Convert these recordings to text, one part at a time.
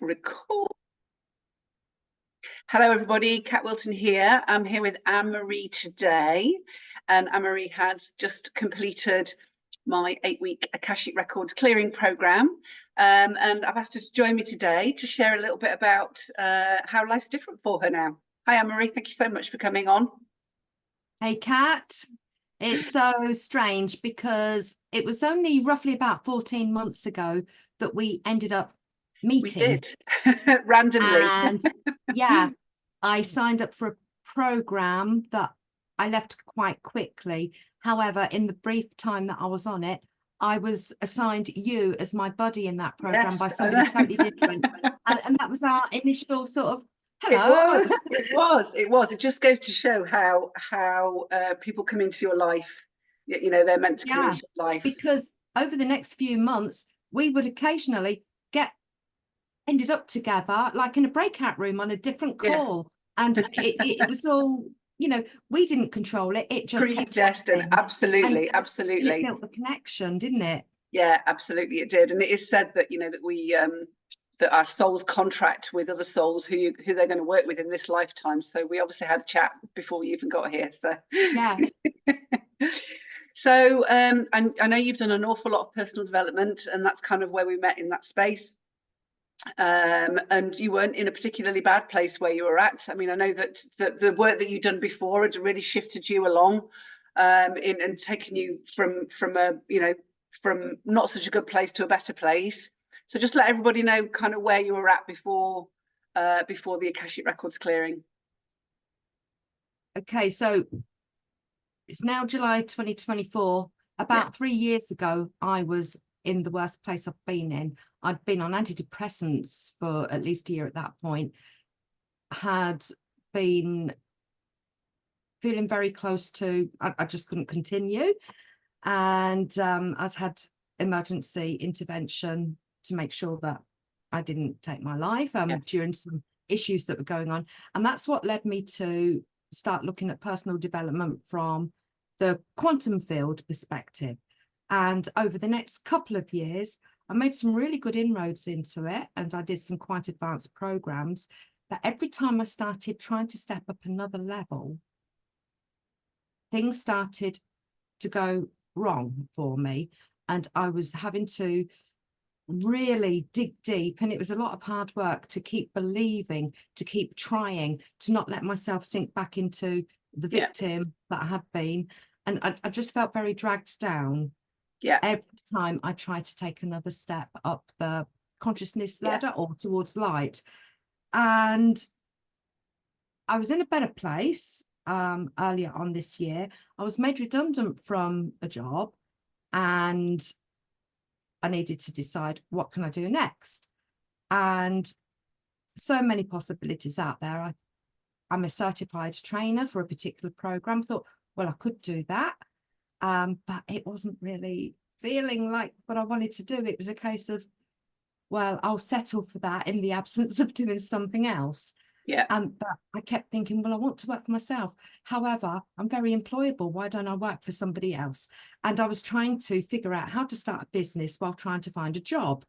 record. Hello everybody, Kat Wilton here. I'm here with Anne-Marie today, and Anne-Marie has just completed my 8-week Akashic Records clearing program, and I've asked her to join me today to share a little bit about how life's different for her now. Hi Anne-Marie, thank you so much for coming on. Hey Kat, it's so strange because it was only roughly about 14 months ago that we ended up meeting. We did, randomly. And yeah, I signed up for a program that I left quite quickly. However, in the brief time that I was on it, I was assigned you as my buddy in that program. Yes, by somebody totally different. And that was our initial sort of, hello. It was. It just goes to show how people come into your life. You know, they're meant to come into your life. Because over the next few months, we would occasionally ended up together, like in a breakout room on a different call. And it was all, you know, we didn't control it. It just kept predestined. Absolutely, absolutely. And it built the connection, didn't it? Yeah, absolutely, it did. And it is said that, you know, that we that our souls contract with other souls who they're going to work with in this lifetime. So we obviously had a chat before we even got here. So yeah. So I know you've done an awful lot of personal development, and that's kind of where we met, in that space. And you weren't in a particularly bad place where you were at. I mean, I know that the work that you'd done before had really shifted you along, and taken you from a, you know, from not such a good place to a better place. So just let everybody know kind of where you were at before the Akashic Records clearing. Okay, so it's now July 2024. About 3 years ago, I was in the worst place I've been in. I'd been on antidepressants for at least a year at that point, had been feeling very close to, I just couldn't continue. And I'd had emergency intervention to make sure that I didn't take my life during some issues that were going on. And that's what led me to start looking at personal development from the quantum field perspective. And over the next couple of years, I made some really good inroads into it, and I did some quite advanced programs. But every time I started trying to step up another level, things started to go wrong for me, and I was having to really dig deep, and it was a lot of hard work to keep believing, to keep trying, to not let myself sink back into the victim that I had been. And I just felt very dragged down. Every time I tried to take another step up the consciousness ladder or towards light. And I was in a better place earlier on this year. I was made redundant from a job, and I needed to decide, what can I do next? And so many possibilities out there. I'm a certified trainer for a particular program. I thought, well, I could do that. But it wasn't really feeling like what I wanted to do. It was a case of, well, I'll settle for that in the absence of doing something else. But I kept thinking, well, I want to work for myself. However, I'm very employable. Why don't I work for somebody else? And I was trying to figure out how to start a business while trying to find a job.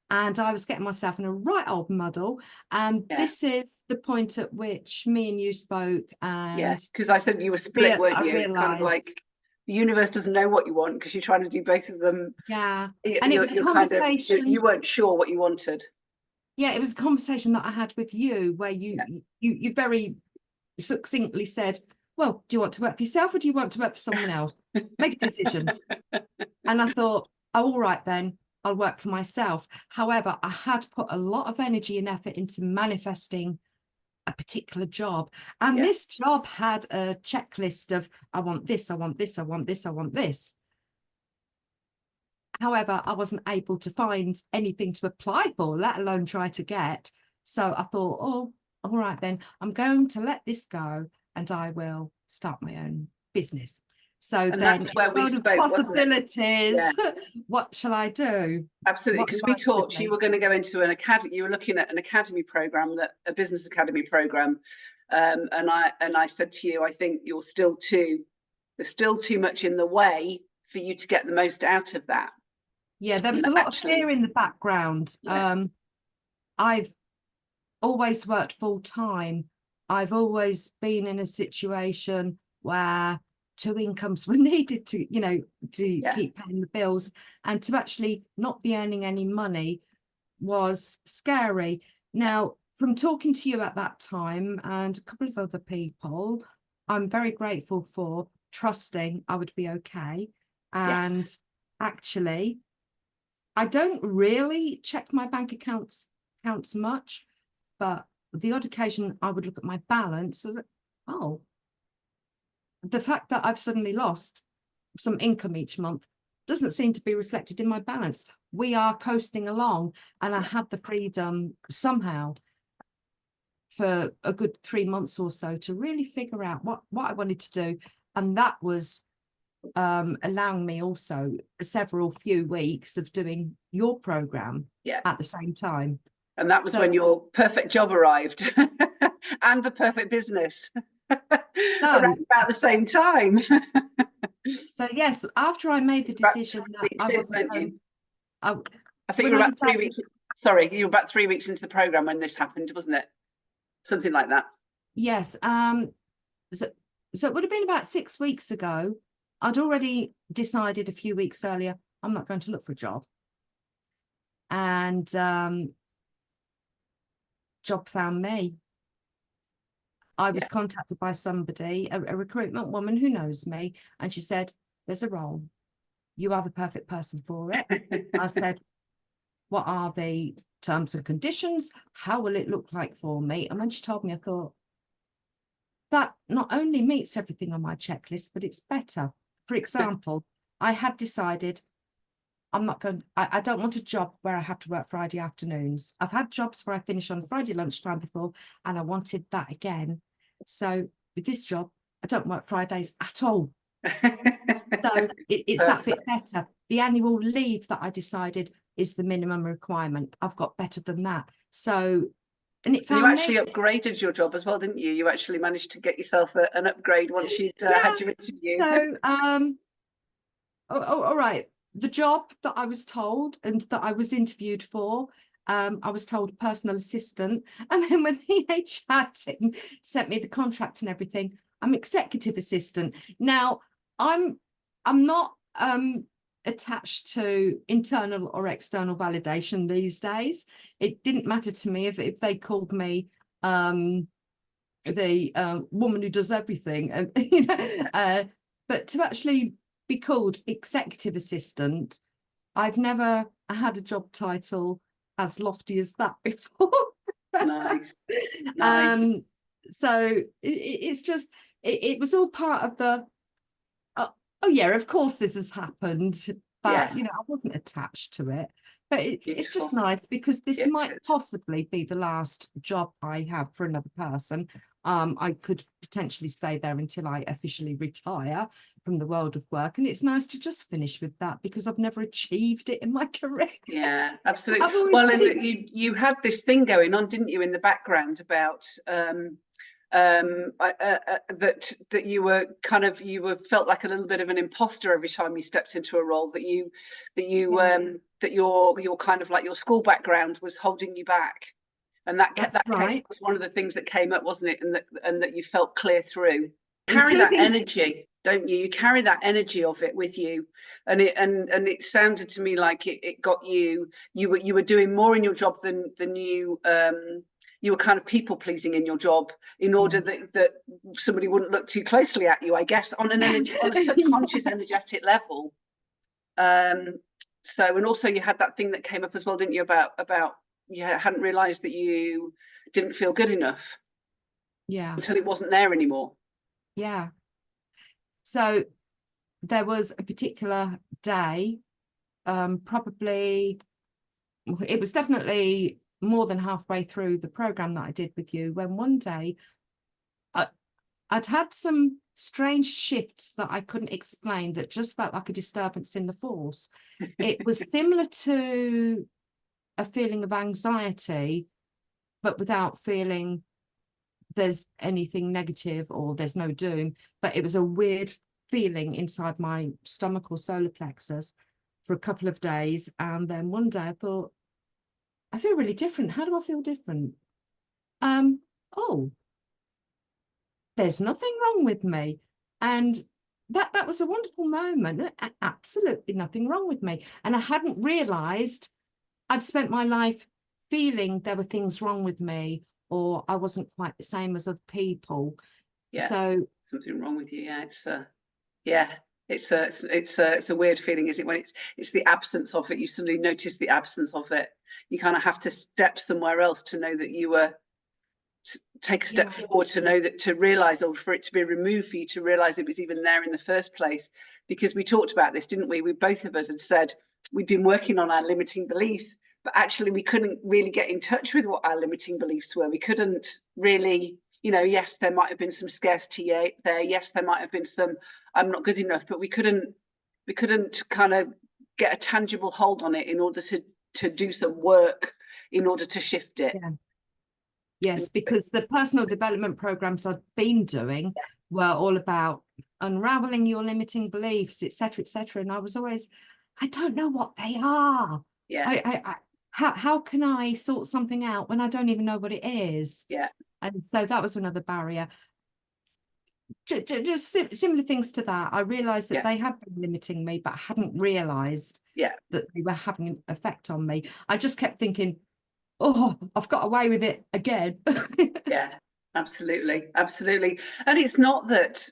And I was getting myself in a right old muddle. And this is the point at which me and you spoke. And because I said you were split, weren't you? It's kind of like the universe doesn't know what you want, because you're trying to do both of them. And it was a conversation. Kind of, you weren't sure what you wanted. Yeah, it was a conversation that I had with you, where you very succinctly said, well, do you want to work for yourself, or do you want to work for someone else? Make a decision. And I thought, oh, all right, then I'll work for myself. However, I had put a lot of energy and effort into manifesting a particular job. And this job had a checklist of, I want this, I want this, I want this, I want this. However, I wasn't able to find anything to apply for, let alone try to get. So I thought, oh, all right, then I'm going to let this go, and I will start my own business. So and then that's where we spoke, possibilities. What shall I do? Absolutely, because we talked, you were going to go into an academy, you were looking at an academy program, a business academy program. And I said to you, I think there's still too much in the way for you to get the most out of that. Yeah, there was a lot of fear in the background. I've always worked full time. I've always been in a situation where two incomes were needed to, you know, to keep paying the bills, and to actually not be earning any money was scary. Now, from talking to you at that time and a couple of other people, I'm very grateful for trusting I would be okay. And actually, I don't really check my bank accounts much, but the odd occasion I would look at my balance and, oh, the fact that I've suddenly lost some income each month doesn't seem to be reflected in my balance. We are coasting along, and I had the freedom somehow for a good 3 months or so to really figure out what I wanted to do. And that was allowing me also several few weeks of doing your program at the same time. And that was when your perfect job arrived and the perfect business around about the same time. So yes, after I made the decision that I wasn't going, I think you were about 3 weeks. Sorry, you were about 3 weeks into the program when this happened, wasn't it? Something like that. Yes. So it would have been about 6 weeks ago. I'd already decided a few weeks earlier, I'm not going to look for a job. And job found me. I was contacted by somebody, a recruitment woman who knows me, and she said, there's a role. You are the perfect person for it. I said, what are the terms and conditions? How will it look like for me? And when she told me, I thought, that not only meets everything on my checklist, but it's better. For example, I had decided I don't want a job where I have to work Friday afternoons. I've had jobs where I finish on Friday lunchtime before, and I wanted that again. So with this job, I don't work Fridays at all. So it's that bit better. The annual leave that I decided is the minimum requirement. I've got better than that. So, and it found you actually upgraded your job as well, didn't you? You actually managed to get yourself an upgrade once you'd had your interview. So, all right. The job that I was told and that I was interviewed for, I was told personal assistant. And then when the HR team sent me the contract and everything, I'm executive assistant. Now, I'm not attached to internal or external validation these days. It didn't matter to me if they called me the woman who does everything, and you know, but to actually be called executive assistant, I've never had a job title as lofty as that before. Nice. Nice. So it's just it was all part of the oh yeah, of course this has happened, but you know, I wasn't attached to it. But it's just nice because this might possibly be the last job I have for another person. I could potentially stay there until I officially retire from the world of work. And it's nice to just finish with that because I've never achieved it in my career. Yeah, absolutely. Well, and you had this thing going on, didn't you, in the background about that you were felt like a little bit of an imposter every time you stepped into a role, that your kind of like your school background was holding you back, and that was one of the things that came up, wasn't it? And that you felt clear through. Carry that energy, don't you? You carry that energy of it with you, and it sounded to me like it got you were doing more in your job than you were kind of people pleasing in your job in order that somebody wouldn't look too closely at you, I guess, on a subconscious energetic level. So, and also you had that thing that came up as well, didn't you, about you hadn't realized that you didn't feel good enough until it wasn't there anymore. So there was a particular day, probably it was definitely more than halfway through the program that I did with you, when one day I'd had some strange shifts that I couldn't explain that just felt like a disturbance in the force. It was similar to a feeling of anxiety, but without feeling there's anything negative or there's no doom. But it was a weird feeling inside my stomach or solar plexus for a couple of days. And then one day I thought, I feel really different. How do I feel different? oh, there's nothing wrong with me. And that was a wonderful moment. Absolutely nothing wrong with me. And I hadn't realized I'd spent my life feeling there were things wrong with me, or I wasn't quite the same as other people. Yeah, So something wrong with you. Yeah, yeah, it's a weird feeling, is it? When it's the absence of it, you suddenly notice the absence of it. You kind of have to step somewhere else to know that you were, take a step forward to know that, to realize, or for it to be removed, for you to realize it was even there in the first place. Because we talked about this, didn't we? We both of us had said we'd been working on our limiting beliefs, but actually we couldn't really get in touch with what our limiting beliefs were. We couldn't really, you know, yes, there might have been some scarcity there. Yes, there might have been some, I'm not good enough, but we couldn't kind of get a tangible hold on it in order to do some work in order to shift it. yeah. Yes, because the personal development programs I've been doing were all about unraveling your limiting beliefs, etc., etc. And I was always, I don't know what they are. Yeah. How can I sort something out when I don't even know what it is? Yeah. And so that was another barrier. Just similar things to that. I realized that they had been limiting me, but I hadn't realized that they were having an effect on me. I just kept thinking, oh, I've got away with it again. Yeah, absolutely, absolutely. And it's not that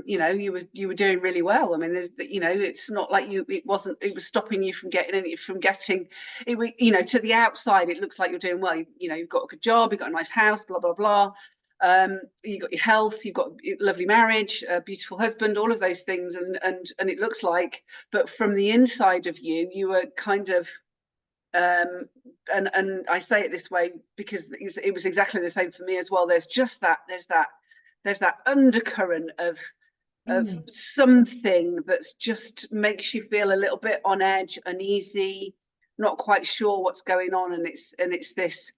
you know, you were doing really well. I mean, there's, you know, it's not like it was stopping you from getting it. You know, to the outside it looks like you're doing well. You know, you've got a good job, you've got a nice house, blah blah blah. You've got your health, you've got a lovely marriage, a beautiful husband, all of those things, and it looks like, but from the inside of you, you were kind of and I say it this way because it was exactly the same for me as well. There's that undercurrent of something that's just makes you feel a little bit on edge, uneasy, not quite sure what's going on, and it's this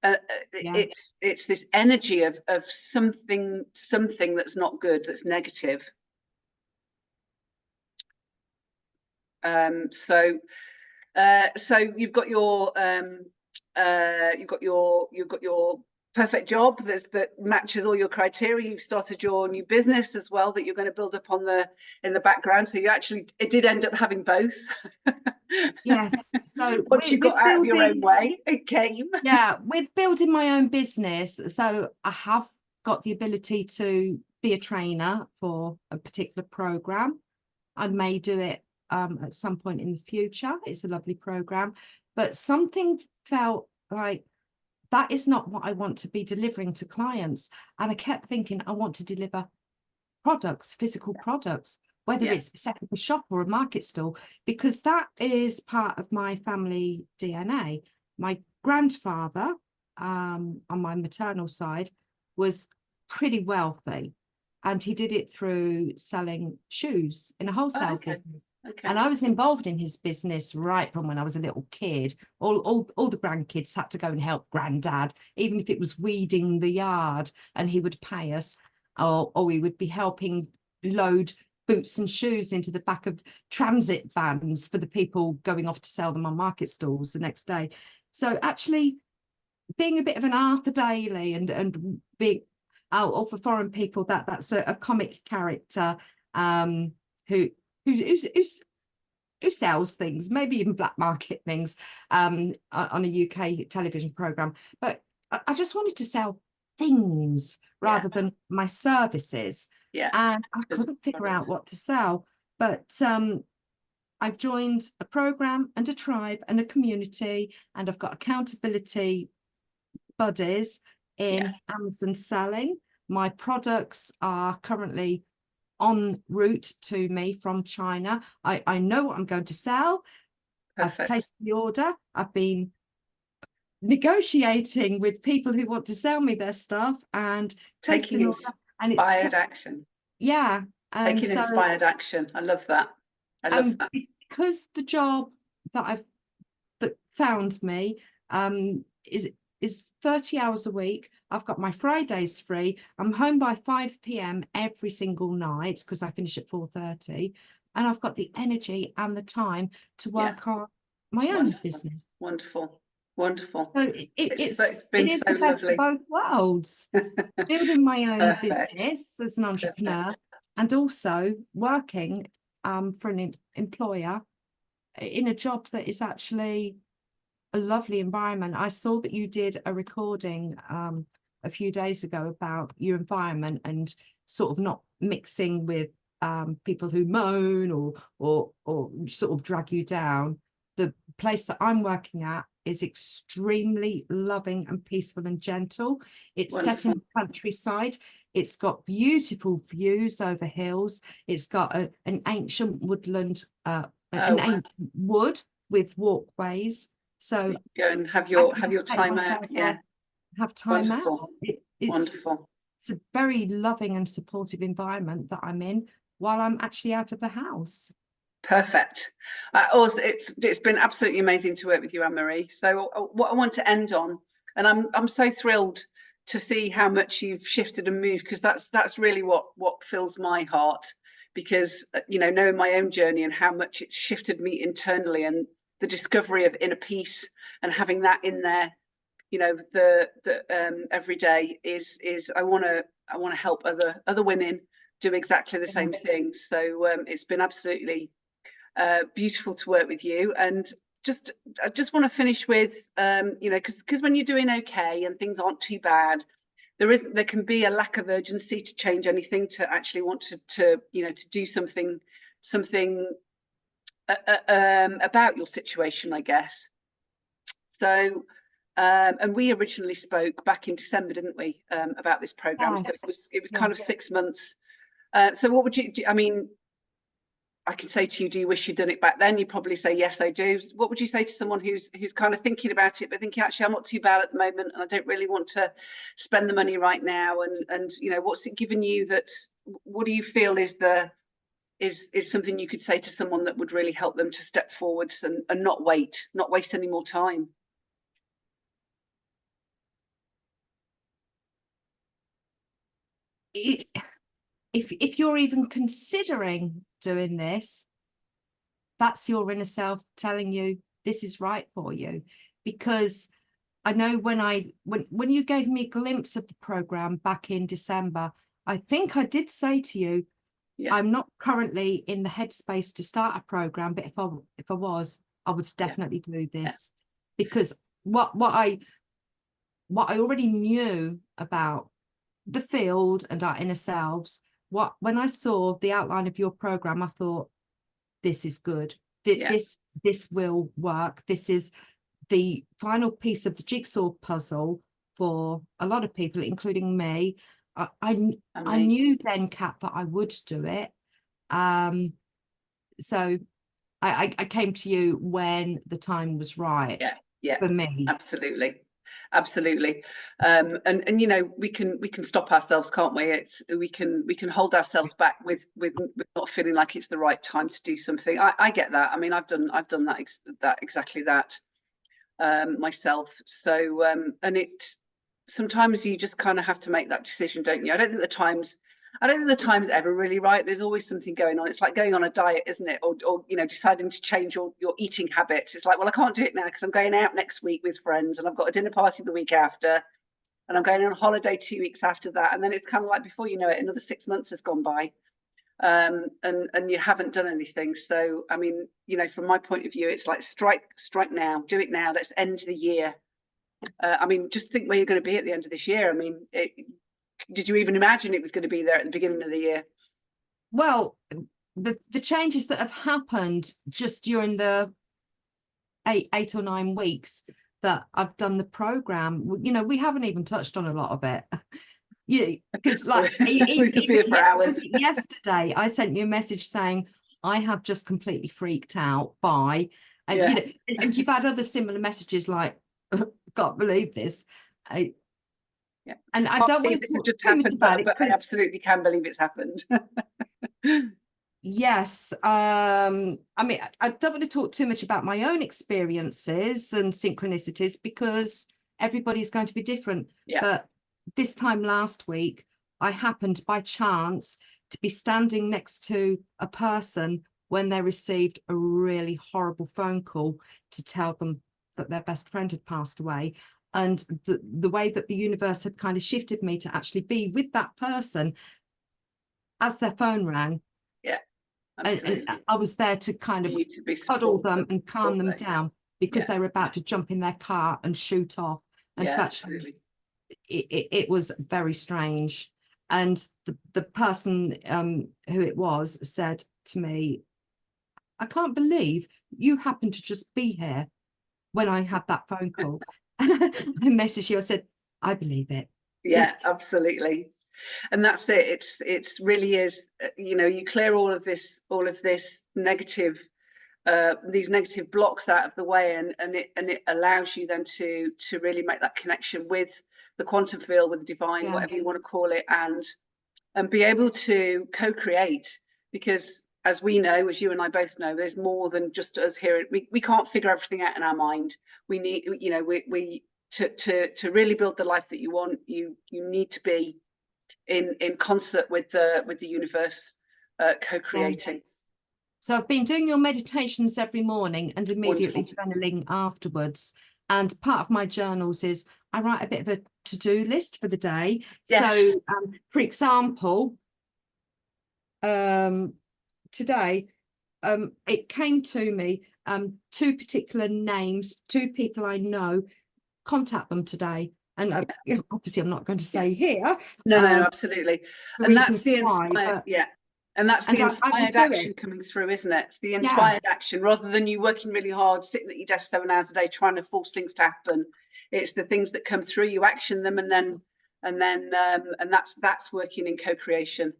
it's this energy of something that's not good, that's negative. So you've got your perfect job that matches all your criteria. You've started your new business as well that you're going to build up on in the background. So it did end up having both. Yes. So once you got out of your own way, it came. Yeah, with building my own business. So I have got the ability to be a trainer for a particular program. I may do it at some point in the future. It's a lovely program, but something felt like that is not what I want to be delivering to clients. And I kept thinking, I want to deliver products, physical products, whether it's set up a shop or a market stall, because that is part of my family DNA. My grandfather, on my maternal side, was pretty wealthy, and he did it through selling shoes in a wholesale business. And I was involved in his business right from when I was a little kid. All the grandkids had to go and help granddad, even if it was weeding the yard, and he would pay us, or we would be helping load boots and shoes into the back of transit vans for the people going off to sell them on market stalls the next day. So actually being a bit of an Arthur Daly and being out for foreign people, that's a comic character who sells things, maybe even black market things, on a UK television program. But I just wanted to sell things rather than my services. And I couldn't figure out what to sell. But I've joined a program and a tribe and a community, and I've got accountability buddies in Amazon selling. My products are currently en route to me from China. I know what I'm going to sell. Perfect. I've placed the order. I've been negotiating with people who want to sell me their stuff and taking inspired action. Yeah. And taking inspired action. I love that. I love that. Because the job that found me is 30 hours a week. I've got my Fridays free. I'm home by 5 p.m. every single night because I finish at 4:30, and I've got the energy and the time to work on my own business. Wonderful. Wonderful. So It's been it is so the best of lovely. both worlds. Building my own Perfect. business as an entrepreneur, Perfect. and also working for an employer in a job that is actually a lovely environment. I saw that you did a recording a few days ago about your environment and sort of not mixing with people who moan or sort of drag you down. The place that I'm working at is extremely loving and peaceful and gentle. It's set in the countryside. It's got beautiful views over hills. It's got an ancient woodland, ancient wood with walkways. So go and have your time out. Yeah. Have time out. Wonderful. It's a very loving and supportive environment that I'm in while I'm actually out of the house. Perfect. Also, it's been absolutely amazing to work with you, Anne-Marie. So what I want to end on, and I'm so thrilled to see how much you've shifted and moved, because that's really what fills my heart, because you know, knowing my own journey and how much it shifted me internally, and the discovery of inner peace and having that in there, you know, the every day is I want to help other women do exactly the same thing. So it's been absolutely beautiful to work with you. And I just want to finish with you know, because when you're doing okay and things aren't too bad, there can be a lack of urgency to change anything, to actually want to you know, to do something about your situation, I guess. So and we originally spoke back in December, didn't we, about this program? Yes. So it was kind of 6 months. So what would you do? I mean, I can say to you, do you wish you'd done it back then? You probably say, yes, I do. What would you say to someone who's kind of thinking about it, but thinking, actually, I'm not too bad at the moment, and I don't really want to spend the money right now? And you know, what's it given you? What do you feel is something you could say to someone that would really help them to step forwards and not waste any more time? If you're even considering doing this, that's your inner self telling you this is right for you. Because I know when you gave me a glimpse of the program back in December, I think I did say to you, I'm not currently in the headspace to start a program, but if I was, I would definitely do this. Because what I already knew about the field and our inner selves, when I saw the outline of your program, I thought, this is good. This will work. This is the final piece of the jigsaw puzzle for a lot of people, including me. I knew then, Kat, that I would do it. So I came to you when the time was right. For me. Absolutely. And you know, we can stop ourselves, can't we? We can hold ourselves back with not feeling like it's the right time to do something. I get that. I mean, I've done that exactly that myself. So and sometimes you just kind of have to make that decision, don't you? I don't think the time's ever really right. There's always something going on. It's like going on a diet, isn't it? Or you know, deciding to change your eating habits. It's like, well, I can't do it now because I'm going out next week with friends, and I've got a dinner party the week after, and I'm going on holiday 2 weeks after that. And then it's kind of like, before you know it, another 6 months has gone by, and you haven't done anything. So I mean, you know, from my point of view, it's like, strike now, do it now. Let's end the year. I mean, just think where you're going to be at the end of this year. I mean, did you even imagine it was going to be there at the beginning of the year? Well, the changes that have happened just during the eight or 9 weeks that I've done the program, you know, we haven't even touched on a lot of it. You know, because like yesterday I sent you a message saying I have just completely freaked out by, and you know, and you've had other similar messages like, can't believe this. And I don't want to talk too much about it, but I absolutely can believe it's happened. Yes. I mean, I don't want to talk too much about my own experiences and synchronicities, because everybody's going to be different. But this time last week, I happened by chance to be standing next to a person when they received a really horrible phone call to tell them that their best friend had passed away, and the way that the universe had kind of shifted me to actually be with that person as their phone rang. Yeah, and I was there to kind of cuddle them and calm them down, because they were about to jump in their car and shoot off. And to actually, it was very strange. And the person who it was said to me, I can't believe you happened to just be here when I had that phone call. And I messaged you, I said, I believe it. Yeah, absolutely. And that's it. It's really is, you know, you clear all of this negative, these negative blocks out of the way, and it allows you then to really make that connection with the quantum field, with the divine, whatever you want to call it, and be able to co-create. Because as we know, as you and I both know, there's more than just us here. We can't figure everything out in our mind. We need, you know, we to really build the life that you want, you need to be in concert with the universe, co-creating. So I've been doing your meditations every morning and immediately journaling afterwards. And part of my journals is I write a bit of a to-do list for the day. Yes. So for example, today it came to me, 2 particular names, 2 people I know, contact them today. And obviously I'm not going to say here. No, absolutely. And that's the inspired, and that's the inspired action coming through, isn't it? It's the inspired action, rather than you working really hard, sitting at your desk 7 hours a day trying to force things to happen. It's the things that come through, you action them, and that's working in co-creation.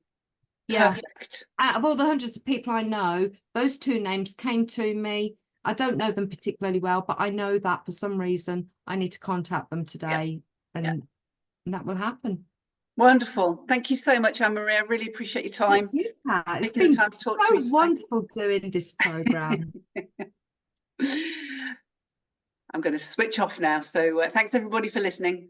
Perfect. Out of all the hundreds of people I know, those 2 names came to me. I don't know them particularly well, but I know that for some reason I need to contact them today, and that will happen. Wonderful. Thank you so much, Anne-Marie. I really appreciate your time. It's been so wonderful doing this program. I'm going to switch off now. So thanks everybody for listening.